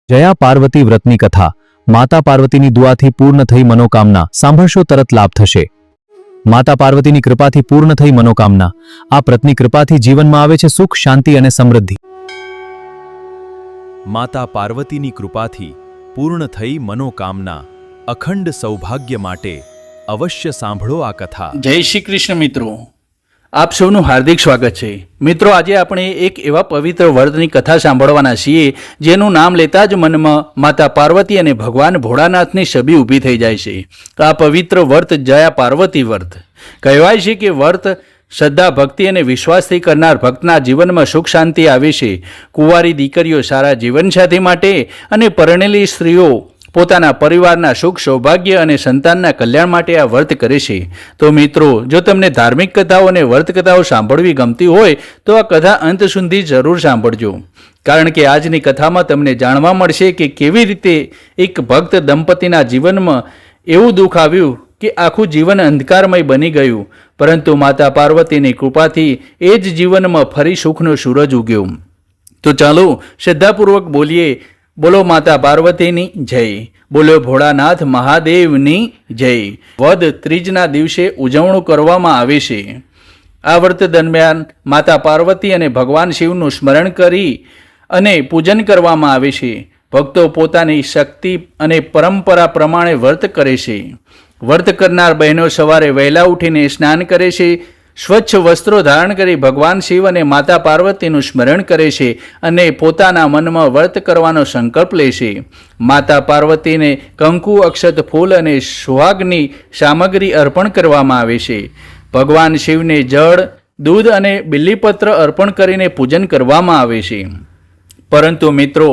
જયા પાર્વતી વ્રતની કથા માતા પાર્વતીની દુઆથી પૂર્ણ થઈ મનોકામના સાંભળશો તરત લાભ થશે। માતા પાર્વતીની કૃપાથી પૂર્ણ થઈ મનોકામના। આ વ્રતની કૃપાથી જીવનમાં આવે છે સુખ, શાંતિ અને સમૃદ્ધિ। માતા પાર્વતીની કૃપાથી પૂર્ણ થઈ મનોકામના, અખંડ સૌભાગ્ય માટે અવશ્ય સાંભળો આ કથા। જય શ્રી કૃષ્ણ મિત્રો, આપ સૌનું હાર્દિક સ્વાગત છે। મિત્રો, આજે આપણે એક એવા પવિત્ર વ્રતની કથા સાંભળવાના છીએ જેનું નામ લેતા જ મનમાં માતા પાર્વતી અને ભગવાન ભોળાનાથની છબી ઊભી થઈ જાય છે। આ પવિત્ર વ્રત જયા પાર્વતી વ્રત કહેવાય છે કે વ્રત શ્રદ્ધા, ભક્તિ અને વિશ્વાસથી કરનાર ભક્તના જીવનમાં સુખ શાંતિ આવે છે। કુંવારી દીકરીઓ સારા જીવનસાથી માટે અને પરણેલી સ્ત્રીઓ પોતાના પરિવારના સુખ, સૌભાગ્ય અને સંતાનના કલ્યાણ માટે આ વ્રત કરે છે। તો મિત્રો, જો તમને ધાર્મિક કથાઓ અને વ્રત કથાઓ સાંભળવી ગમતી હોય તો આ કથા અંત સુધી જરૂર સાંભળજો, કારણ કે આજની કથામાં તમને જાણવા મળશે કે કેવી રીતે એક ભક્ત દંપતીના જીવનમાં એવું દુઃખ આવ્યું કે આખું જીવન અંધકારમય બની ગયું, પરંતુ માતા પાર્વતીની કૃપાથી એ જ જીવનમાં ફરી સુખનો સૂરજ ઉગ્યો। તો ચાલો શ્રદ્ધાપૂર્વક બોલીએ, બોલો માતા પાર્વતીની જય, બોલો ભોળાનાથ મહાદેવની જય। વદ ત્રીજના દિવસે ઉજવણું કરવામાં આવે છે। આ વ્રત દરમિયાન માતા પાર્વતી અને ભગવાન શિવનું સ્મરણ કરી અને પૂજન કરવામાં આવે છે। ભક્તો પોતાની શક્તિ અને પરંપરા પ્રમાણે વ્રત કરે છે। વ્રત કરનાર બહેનો સવારે વહેલા ઉઠીને સ્નાન કરે છે, સ્વચ્છ વસ્ત્રો ધારણ કરી ભગવાન શિવ અને માતા પાર્વતીનું સ્મરણ કરે છે અને પોતાના મનમાં વ્રત કરવાનો સંકલ્પ લે છે। માતા પાર્વતીને કંકુ, અક્ષત, ફૂલ અને સુહાગની સામગ્રી અર્પણ કરવામાં આવે છે। ભગવાન શિવને જળ, દૂધ અને બિલ્લીપત્ર અર્પણ કરીને પૂજન કરવામાં આવે છે। પરંતુ મિત્રો,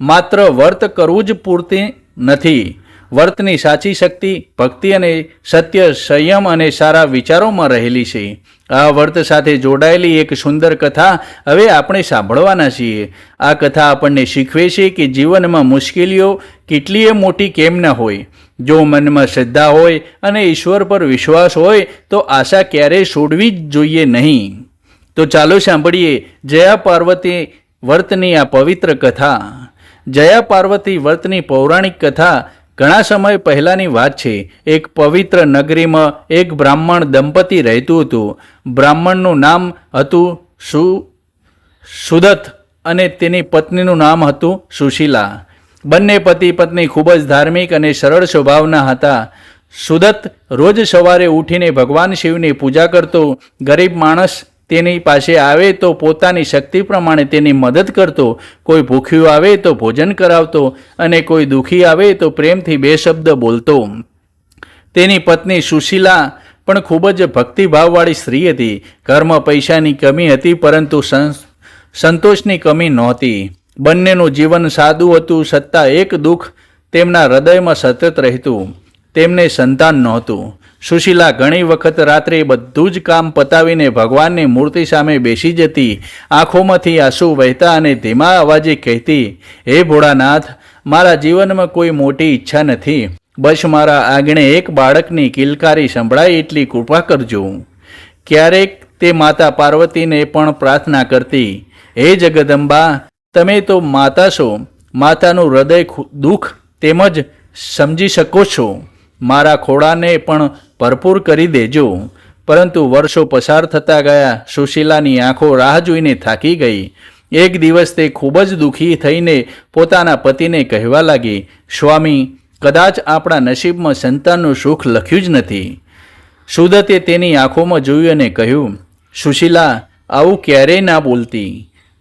માત્ર વ્રત કરવું જ પૂરતી નથી। વ્રતની સાચી શક્તિ ભક્તિ અને સત્ય, સંયમ અને સારા વિચારોમાં રહેલી છે। આ વ્રત સાથે જોડાયેલી એક સુંદર કથા હવે આપણે સાંભળવાના છીએ। આ કથા આપણને શીખવે છે કે જીવનમાં મુશ્કેલીઓ કેટલીય મોટી કેમ ન હોય, જો મનમાં શ્રદ્ધા હોય અને ઈશ્વર પર વિશ્વાસ હોય તો આશા ક્યારેય છોડવી જ જોઈએ નહીં। તો ચાલો સાંભળીએ જયા પાર્વતી વ્રતની આ પવિત્ર કથા। જયા પાર્વતી વ્રતની પૌરાણિક કથા ઘણા સમય પહેલાંની વાત છે। એક પવિત્ર નગરીમાં એક બ્રાહ્મણ દંપતી રહેતું હતું। બ્રાહ્મણનું નામ હતું સુદત્ત અને તેની પત્નીનું નામ હતું સુશીલા। બંને પતિ પત્ની ખૂબ જ ધાર્મિક અને સરળ સ્વભાવના હતા। સુદત્ત રોજ સવારે ઉઠીને ભગવાન શિવની પૂજા કરતો, ગરીબ માણસ તેની પાસે આવે તો પોતાની શક્તિ પ્રમાણે તેની મદદ કરતો, કોઈ ભૂખ્યું આવે તો ભોજન કરાવતો અને કોઈ દુઃખી આવે તો પ્રેમથી બે શબ્દ બોલતો। તેની પત્ની સુશીલા પણ ખૂબ જ ભક્તિભાવવાળી સ્ત્રી હતી। ઘરમાં પૈસાની કમી હતી પરંતુ સંતોષની કમી નહોતી। બંનેનું જીવન સાદું હતું, છતાં એક દુઃખ તેમના હૃદયમાં સતત રહેતું, તેમને સંતાન નહોતું। સુશીલા ઘણી વખત રાત્રે બધું જ કામ પતાવીને ભગવાનની મૂર્તિ સામે બેસી જતી, આંખોમાંથી આંસુ વહેતા અને ધીમા અવાજે કહેતી, હે ભોળાનાથ, મારા જીવનમાં કોઈ મોટી ઈચ્છા નથી, બસ મારા આંગણે એક બાળકની કિલકારી સંભળાય એટલી કૃપા કરજો। ક્યારેક તે માતા પાર્વતીને પણ પ્રાર્થના કરતી, હે જગદંબા, તમે તો માતા છો, માતાનું હૃદય દુઃખ તેમજ સમજી શકો છો, મારા ખોળાને પણ ભરપૂર કરી દેજો। પરંતુ વર્ષો પસાર થતા ગયા। સુશીલાની આંખો રાહ જોઈને થાકી ગઈ। એક દિવસ તે ખૂબ જ દુઃખી થઈને પોતાના પતિને કહેવા લાગી, સ્વામી, કદાચ આપણા નસીબમાં સંતાનનું સુખ લખ્યું જ નથી। સુદત્તે તેની આંખોમાં જોયું અને કહ્યું, સુશીલા, આવું ક્યારેય ના બોલતી।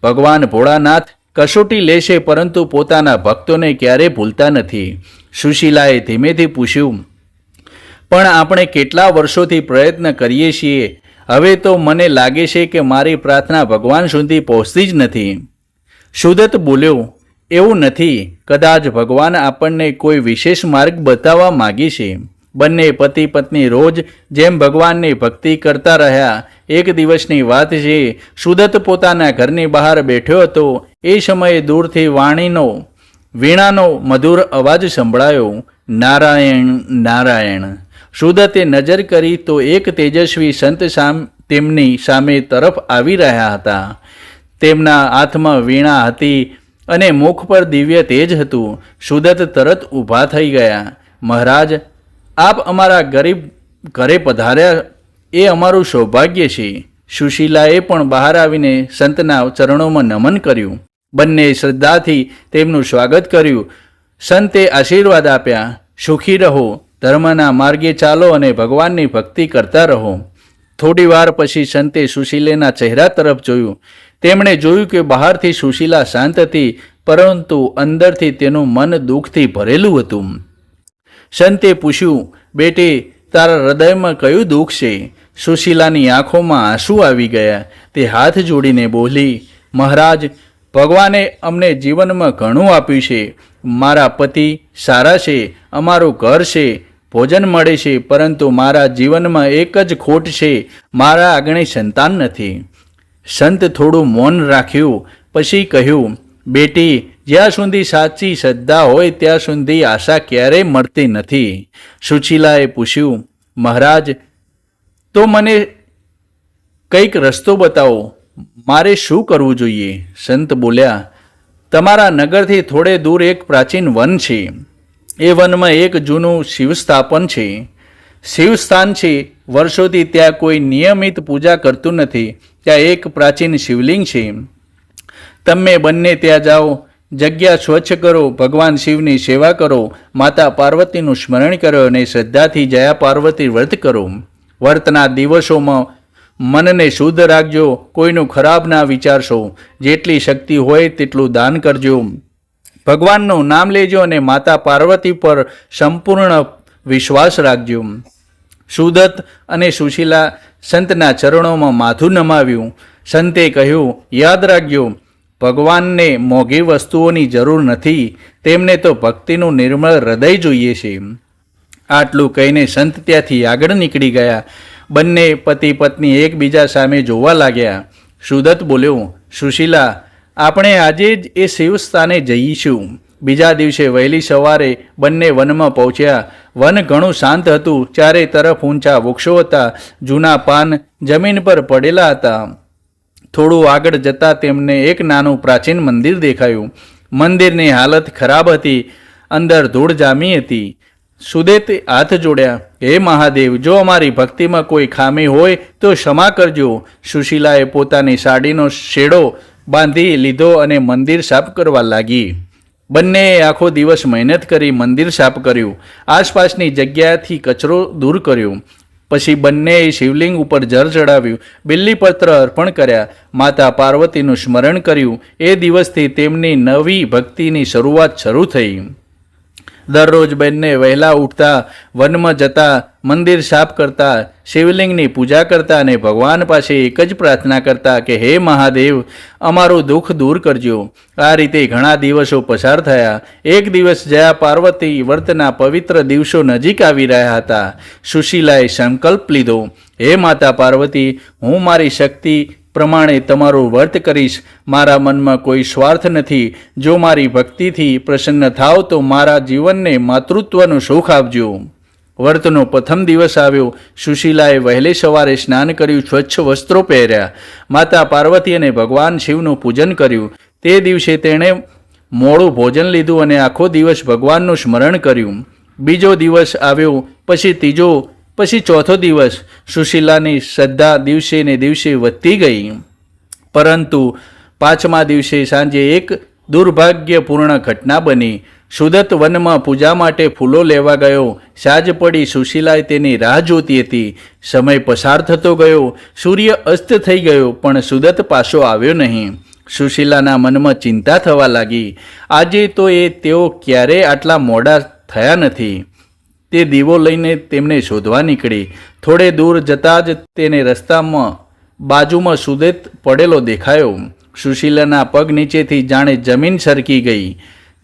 ભગવાન ભોળાનાથ કસોટી લેશે પરંતુ પોતાના ભક્તોને ક્યારેય ભૂલતા નથી। સુશીલાએ ધીમેથી પૂછ્યું, પણ આપણે કેટલા વર્ષોથી પ્રયત્ન કરીએ છીએ, હવે તો મને લાગે છે કે મારી પ્રાર્થના ભગવાન સુધી પહોંચતી જ નથી। સુદત્ત બોલ્યો, એવું નથી, કદાચ ભગવાન આપણને કોઈ વિશેષ માર્ગ બતાવવા માગે છે। બંને પતિ પત્ની રોજ જેમ ભગવાનની ભક્તિ કરતા રહ્યા। એક દિવસની વાત છે, સુદત્ત પોતાના ઘરની બહાર બેઠો હતો। એ સમયે દૂરથી વીણાનો મધુર અવાજ સંભળાયો, નારાયણ નારાયણ। સુદત્તે નજર કરી તો એક તેજસ્વી સંત તેમની સામે તરફ આવી રહ્યા હતા। તેમના હાથમાં વીણા હતી અને મુખ પર દિવ્ય તેજ હતું. સુદત્ત તરત ઊભા થઈ ગયા. મહારાજ, આપ અમારા ગરીબ ઘરે પધાર્યા એ અમારું સૌભાગ્ય છે. સુશીલાએ પણ બહાર આવીને સંતના ચરણોમાં નમન કર્યું. બંને શ્રદ્ધાથી તેમનું સ્વાગત કર્યું. સંતે આશીર્વાદ આપ્યા, સુખી રહો, ધર્મના માર્ગે ચાલો અને ભગવાનની ભક્તિ કરતા રહો. થોડી વાર પછી સંતે સુશીલાના ચહેરા તરફ જોયું. તેમણે જોયું કે બહારથી સુશીલા શાંત હતી, પરંતુ અંદરથી તેનું મન દુઃખથી ભરેલું હતું. સંતે પૂછ્યું, બેટી, તારા હૃદયમાં કયું દુઃખ છે? સુશીલાની આંખોમાં આંસુ આવી ગયા. તે હાથ જોડીને બોલી, મહારાજ, ભગવાને અમને જીવનમાં ઘણું આપ્યું છે. મારા પતિ સારા છે, અમારું ઘર છે, ભોજન મળે છે, પરંતુ મારા જીવનમાં એક જ ખોટ છે, મારા આગળ સંતાન નથી. સંત થોડું મૌન રાખ્યું, પછી કહ્યું, બેટી, જ્યાં સુધી સાચી શ્રદ્ધા હોય ત્યાં સુધી આશા ક્યારેય મળતી નથી. સુશીલાએ પૂછ્યું, મહારાજ, તો મને કંઈક રસ્તો બતાવો, મારે શું કરવું જોઈએ? સંત બોલ્યા, તમારા નગરથી થોડે દૂર એક પ્રાચીન વન છે. એ વનમાં એક જૂનું શિવસ્થાપન છે, શિવસ્થાન છે. વર્ષોથી ત્યાં કોઈ નિયમિત પૂજા કરતું નથી. ત્યાં એક પ્રાચીન શિવલિંગ છે. તમે બંને ત્યાં જાઓ, જગ્યા સ્વચ્છ કરો, ભગવાન શિવની સેવા કરો, માતા પાર્વતીનું સ્મરણ કરો અને શ્રદ્ધાથી જયા પાર્વતી વ્રત કરો. વ્રતના દિવસોમાં મનને શુદ્ધ રાખજો, કોઈનું ખરાબ ના વિચારશો, જેટલી શક્તિ હોય તેટલું દાન કરજો, ભગવાનનું નામ લેજો અને માતા પાર્વતી પર સંપૂર્ણ વિશ્વાસ રાખજો. સુદત્ત અને સુશીલા સંતના ચરણોમાં માથું નમાવ્યું. સંતે કહ્યું, યાદ રાખજો, ભગવાનને મોંઘી વસ્તુઓની જરૂર નથી, તેમને તો ભક્તિનું નિર્મળ હૃદય જોઈએ છે. આટલું કહીને સંત ત્યાંથી આગળ નીકળી ગયા. બંને પતિ પત્ની એકબીજા સામે જોવા લાગ્યા. સુદત્ત બોલ્યો, સુશીલા, આપણે આજે જ એ શિવસ્થાને જઈશું. બીજા દિવસે વહેલી સવારે બંને વનમાં પહોંચ્યા. વન ઘણું શાંત હતું. ચારે તરફ ઊંચા વૃક્ષો હતા. જૂના પાન જમીન પર પડેલા હતા. થોડું આગળ જતાં તેમને એક નાનું પ્રાચીન મંદિર દેખાયું. મંદિરની હાલત ખરાબ હતી, અંદર ધૂળ જામી હતી. સુદત્તે હાથ જોડ્યા, હે મહાદેવ, જો અમારી ભક્તિમાં કોઈ ખામી હોય તો ક્ષમા કરજો. સુશીલાએ પોતાની સાડીનો શેડો બાંધી લીધો અને મંદિર સાફ કરવા લાગી. બંનેએ આખો દિવસ મહેનત કરી મંદિર સાફ કર્યું. આસપાસની જગ્યાથી કચરો દૂર કર્યો. પછી બંનેએ શિવલિંગ ઉપર જળ ચડાવ્યું, બિલ્લીપત્ર અર્પણ કર્યા, માતા પાર્વતીનું સ્મરણ કર્યું. એ દિવસથી તેમની નવી ભક્તિની શરૂઆત શરૂ થઈ. દરરોજ બંને વહેલા ઉઠતા, વનમાં જતા, મંદિર સાફ કરતા, શિવલિંગની પૂજા કરતા અને ભગવાન પાસે એક જ પ્રાર્થના કરતા કે હે મહાદેવ, અમારું દુઃખ દૂર કરજો. આ રીતે ઘણા દિવસો પસાર થયા. એક દિવસ જયા પાર્વતી વ્રતના પવિત્ર દિવસો નજીક આવી રહ્યા હતા. સુશીલાએ સંકલ્પ લીધો, હે માતા પાર્વતી, હું મારી શક્તિ પ્રમાણે તમારું વ્રત કરીશ. મારા મનમાં કોઈ સ્વાર્થ નથી. જો મારી ભક્તિથી પ્રસન્ન થાવ તો મારા જીવનને માતૃત્વનું સુખ આપજો. વ્રતનો પ્રથમ દિવસ આવ્યો. સુશીલાએ વહેલી સવારે સ્નાન કર્યું, સ્વચ્છ વસ્ત્રો પહેર્યા, માતા પાર્વતી અને ભગવાન શિવનું પૂજન કર્યું. તે દિવસે તેણે મોડું ભોજન લીધું અને આખો દિવસ ભગવાનનું સ્મરણ કર્યું. બીજો દિવસ આવ્યો, પછી ત્રીજો, પછી ચોથો દિવસ. સુશીલાની શ્રદ્ધા દિવસે ને દિવસે વધતી ગઈ. પરંતુ પાંચમા દિવસે સાંજે એક દુર્ભાગ્યપૂર્ણ ઘટના બની. સુદત્ત વનમાં પૂજા માટે ફૂલો લેવા ગયો. સાંજ પડી. સુશીલાએ તેની રાહ જોતી હતી. સમય પસાર થતો ગયો. સૂર્ય અસ્ત થઈ ગયો, પણ સુદત્ત પાછો આવ્યો નહીં. સુશીલાના મનમાં ચિંતા થવા લાગી. આજે તો તેઓ ક્યારેય આટલા મોડા થયા નથી. તે દીવો લઈને તેમને શોધવા નીકળી. થોડે દૂર જતાં જ તેને રસ્તામાં બાજુમાં સુદત્ત પડેલો દેખાયો. સુશીલાના પગ નીચેથી જાણે જમીન સરકી ગઈ.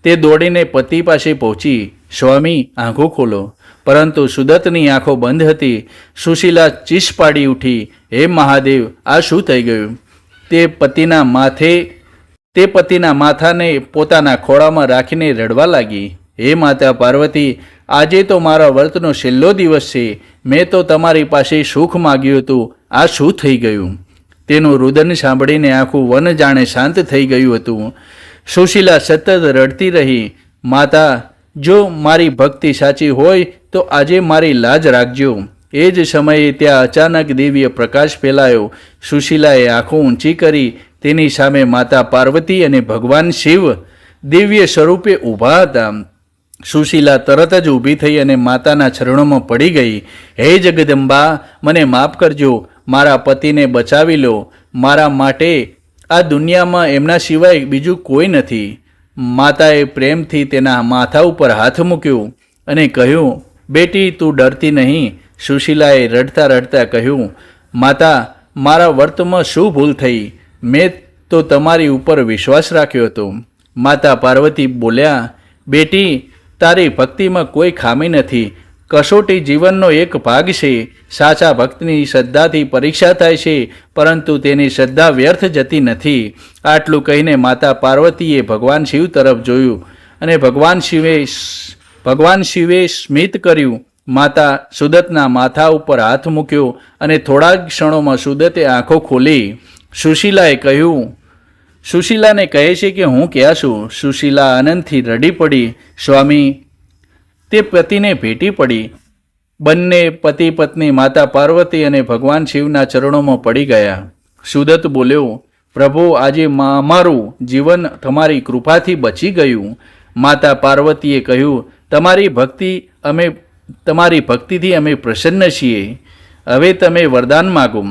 તે દોડીને પતિ પાસે પહોંચી, સ્વામી, આંખો ખોલો. પરંતુ સુદત્તની આંખો બંધ હતી. સુશીલા ચીસ પાડી ઉઠી, હે મહાદેવ, આ શું થઈ ગયું? તે પતિના માથાને પોતાના ખોળામાં રાખીને રડવા લાગી. હે માતા પાર્વતી, આજે તો મારા વ્રતનો છેલ્લો દિવસ છે. મેં તો તમારી પાસે સુખ માગ્યું હતું. આ શું થઈ ગયું? તેનું રુદન સાંભળીને આખું વન જાણે શાંત થઈ ગયું હતું. સુશીલા સતત રડતી રહી. માતા, જો મારી ભક્તિ સાચી હોય તો આજે મારી લાજ રાખજો. એ જ સમયે ત્યાં અચાનક દિવ્ય પ્રકાશ ફેલાયો. સુશીલાએ આંખો ઊંચી કરી. તેની સામે માતા પાર્વતી અને ભગવાન શિવ દિવ્ય સ્વરૂપે ઊભા હતા. સુશીલા તરત જ ઊભી થઈ અને માતાના ચરણોમાં પડી ગઈ. હે જગદંબા, મને માફ કરજો. મારા પતિને બચાવી લો. મારા માટે આ દુનિયામાં એમના સિવાય બીજું કોઈ નથી. માતાએ પ્રેમથી તેના માથા ઉપર હાથ મૂક્યો અને કહ્યું, બેટી, તું ડરતી નહીં. સુશીલાએ રડતા રડતા કહ્યું, માતા, મારા વર્તમાં શું ભૂલ થઈ? મેં તો તમારી ઉપર વિશ્વાસ રાખ્યો હતો. માતા પાર્વતી બોલ્યા, બેટી, તારી ભક્તિમાં કોઈ ખામી નથી. કસોટી જીવનનો એક ભાગ છે. સાચા ભક્તની શ્રદ્ધાથી પરીક્ષા થાય છે, પરંતુ તેની શ્રદ્ધા વ્યર્થ જતી નથી. આટલું કહીને માતા પાર્વતીએ ભગવાન શિવ તરફ જોયું અને ભગવાન શિવે સ્મિત કર્યું. માતા સુદતના માથા ઉપર હાથ મૂક્યો અને થોડા જ ક્ષણોમાં સુદતે આંખો ખોલી. સુશીલાને કહે છે કે હું ક્યાં છું? સુશીલા આનંદથી રડી પડી. સ્વામી, તે પતિને ભેટી પડી. બંને પતિ પત્ની માતા પાર્વતી અને ભગવાન શિવના ચરણોમાં પડી ગયા. સુદત બોલ્યો, પ્રભુ, આજે અમારું જીવન તમારી કૃપાથી બચી ગયું. માતા પાર્વતીએ કહ્યું, તમારી ભક્તિથી અમે પ્રસન્ન છીએ. હવે તમે વરદાન માગો.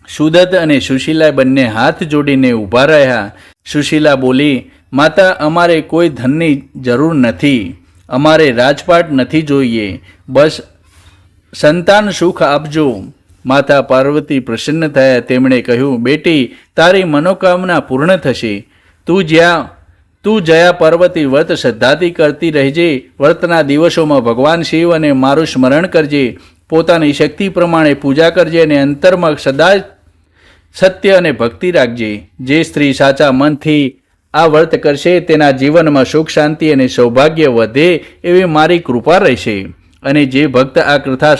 સુદત અને સુશીલા બંને હાથ જોડીને ઊભા રહ્યા. સુશીલા બોલી, માતા, અમારે કોઈ ધનની જરૂર નથી. અમારે રાજપાટ નથી જોઈએ. બસ સંતાન સુખ આપજો. માતા પાર્વતી પ્રસન્ન થયા. તેમણે કહ્યું, બેટી, તારી મનોકામના પૂર્ણ થશે. તું જયા પાર્વતી વ્રત શ્રદ્ધાથી કરતી રહેજે. વ્રતના દિવસોમાં ભગવાન શિવ અને મારું સ્મરણ કરજે. પોતાની શક્તિ પ્રમાણે પૂજા કરજે અને અંતરમાં સદા સત્ય અને ભક્તિ રાખજે. જે સ્ત્રી સાચા મનથી આ વ્રત કરશે તેના જીવનમાં સુખ, શાંતિ અને સૌભાગ્ય વધે એવી મારી કૃપા રહેશે. અને જે ભક્ત આ કથા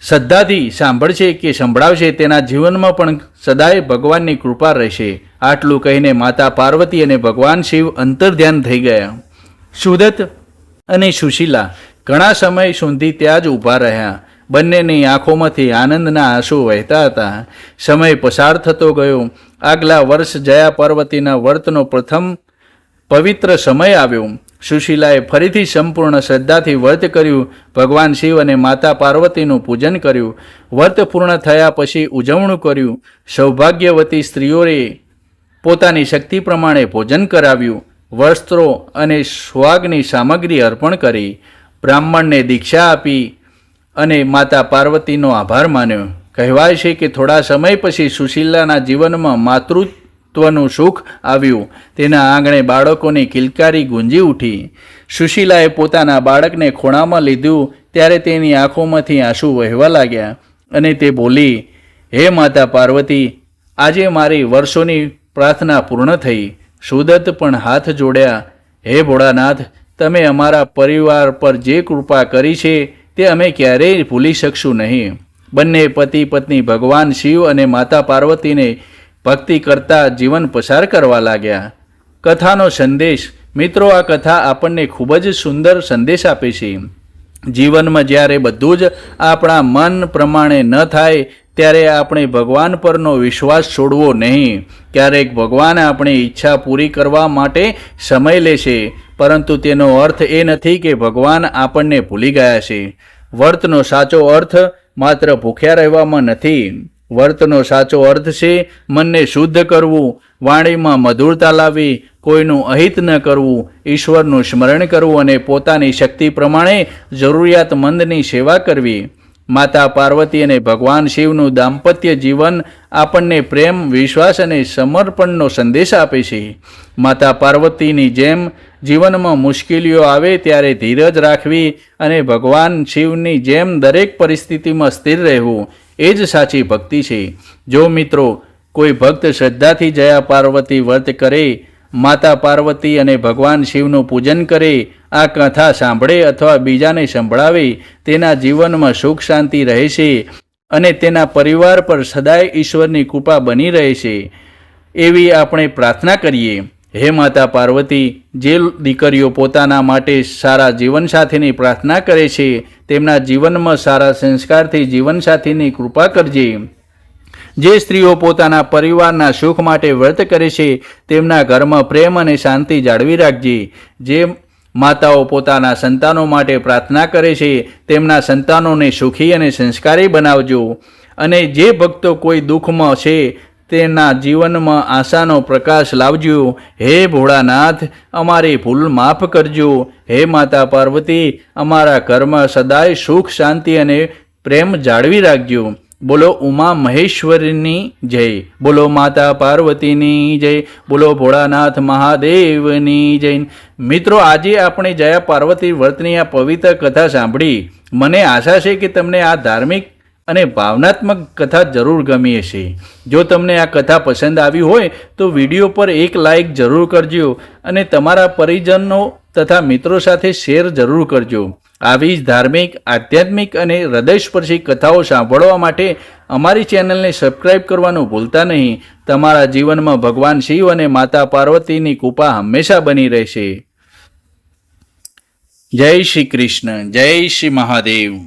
શ્રદ્ધાથી સાંભળશે કે સંભળાવશે તેના જીવનમાં પણ સદાય ભગવાનની કૃપા રહેશે. આટલું કહીને માતા પાર્વતી અને ભગવાન શિવ અંતર્ધ્યાન થઈ ગયા. સુદત અને સુશીલા ઘણા સમય સુધી ત્યાં જ ઊભા રહ્યા. બંનેની આંખોમાંથી આનંદના આંસુ વહેતા હતા. સમય પસાર થતો ગયો. આગલા વર્ષ જયા પાર્વતીના વ્રતનો પ્રથમ પવિત્ર સમય આવ્યો. સુશીલાએ ફરીથી સંપૂર્ણ શ્રદ્ધાથી વ્રત કર્યું. ભગવાન શિવ અને માતા પાર્વતીનું પૂજન કર્યું. વ્રત પૂર્ણ થયા પછી ઉજવણું કર્યું. સૌભાગ્યવતી સ્ત્રીઓએ પોતાની શક્તિ પ્રમાણે ભોજન કરાવ્યું. વસ્ત્રો અને સુહાગની સામગ્રી અર્પણ કરી. બ્રાહ્મણને દીક્ષા આપી અને માતા પાર્વતીનો આભાર માન્યો. કહેવાય છે કે થોડા સમય પછી સુશીલાના જીવનમાં માતૃત્વનું સુખ આવ્યું. તેના આંગણે બાળકોની કિલકારી ગુંજી ઉઠી. સુશીલાએ પોતાના બાળકને ખોળામાં લીધું ત્યારે તેની આંખોમાંથી આંસુ વહેવા લાગ્યા અને તે બોલી, હે માતા પાર્વતી, આજે મારી વર્ષોની પ્રાર્થના પૂર્ણ થઈ. સુદત પણ હાથ જોડ્યા. હે ભોળાનાથ, તમે અમારા પરિવાર પર જે કૃપા કરી છે તે અમે ક્યારેય ભૂલી શકશું નહીં. બંને પતિ પત્ની ભગવાન શિવ અને માતા પાર્વતીને ભક્તિ કરતા જીવન પસાર કરવા લાગ્યા. કથાનો સંદેશ. મિત્રો, આ કથા આપણને ખૂબ જ સુંદર સંદેશ આપે છે. જીવનમાં જ્યારે બધું જ આપણા મન પ્રમાણે ન થાય ત્યારે આપણે ભગવાન પરનો વિશ્વાસ છોડવો નહીં. ક્યારેક ભગવાન આપણી ઈચ્છા પૂરી કરવા માટે સમય લેશે, પરંતુ તેનો અર્થ એ નથી કે ભગવાન આપણને ભૂલી ગયા છે. વ્રતનો સાચો અર્થ માત્ર ભૂખ્યા રહેવામાં નથી. વ્રતનો સાચો અર્થ છે મનને શુદ્ધ કરવું, વાણીમાં મધુરતા લાવવી, કોઈનું અહિત ન કરવું, ઈશ્વરનું સ્મરણ કરવું અને પોતાની શક્તિ પ્રમાણે જરૂરિયાતમંદની સેવા કરવી. માતા પાર્વતી અને ભગવાન શિવનું દાંપત્ય જીવન આપણને પ્રેમ, વિશ્વાસ અને સમર્પણનો સંદેશ આપે છે. માતા પાર્વતીની જેમ જીવનમાં મુશ્કેલીઓ આવે ત્યારે ધીરજ રાખવી અને ભગવાન શિવની જેમ દરેક પરિસ્થિતિમાં સ્થિર રહેવું એ જ સાચી ભક્તિ છે. જો મિત્રો કોઈ ભક્ત શ્રદ્ધાથી જયા પાર્વતી વ્રત કરે, માતા પાર્વતી અને ભગવાન શિવનું પૂજન કરે, આ કથા સાંભળે અથવા બીજાને સંભળાવે, તેના જીવનમાં સુખ શાંતિ રહેશે અને તેના પરિવાર પર સદાય ઈશ્વરની કૃપા બની રહેશે એવી આપણે પ્રાર્થના કરીએ. હે માતા પાર્વતી, જે દીકરીઓ પોતાના માટે સારા જીવનસાથીની પ્રાર્થના કરે છે તેમના જીવનમાં સારા સંસ્કારથી જીવનસાથીની કૃપા કરજે. જે સ્ત્રીઓ પોતાના પરિવારના સુખ માટે વ્રત કરે છે તેમના ઘરમાં પ્રેમ અને શાંતિ જાળવી રાખજે. જે માતાઓ પોતાના સંતાનો માટે પ્રાર્થના કરે છે તેમના સંતાનોને સુખી અને સંસ્કારી બનાવજો. અને જે ભક્તો કોઈ દુઃખમાં છે તેના જીવનમાં આશાનો પ્રકાશ લાવજો. હે ભોળાનાથ, અમારી ભૂલ માફ કરજો. હે માતા પાર્વતી, અમારા ઘરમાં સદાય સુખ, શાંતિ અને પ્રેમ જાળવી રાખજો. બોલો ઉમા મહેશ્વરીની જય, બોલો માતા પાર્વતીની જય, બોલો ભોળાનાથ મહાદેવની જય. મિત્રો, આજે આપણે જયા પાર્વતી વ્રતની આ પવિત્ર કથા સાંભળી. મને આશા છે કે તમને આ ધાર્મિક અને ભાવનાત્મક કથા જરૂર ગમી હશે. જો તમને આ કથા પસંદ આવી હોય તો વિડીયો પર એક લાઈક જરૂર કરજો અને તમારા પરિજનો તથા મિત્રો સાથે શેર જરૂર કરજો. આવી જ ધાર્મિક, આધ્યાત્મિક અને હૃદયસ્પર્શી કથાઓ સાંભળવા માટે અમારી ચેનલને સબસ્ક્રાઈબ કરવાનું ભૂલતા નહીં. તમારા જીવનમાં ભગવાન શિવ અને માતા પાર્વતીની કૃપા હંમેશા બની રહેશે. જય શ્રી કૃષ્ણ, જય શ્રી મહાદેવ.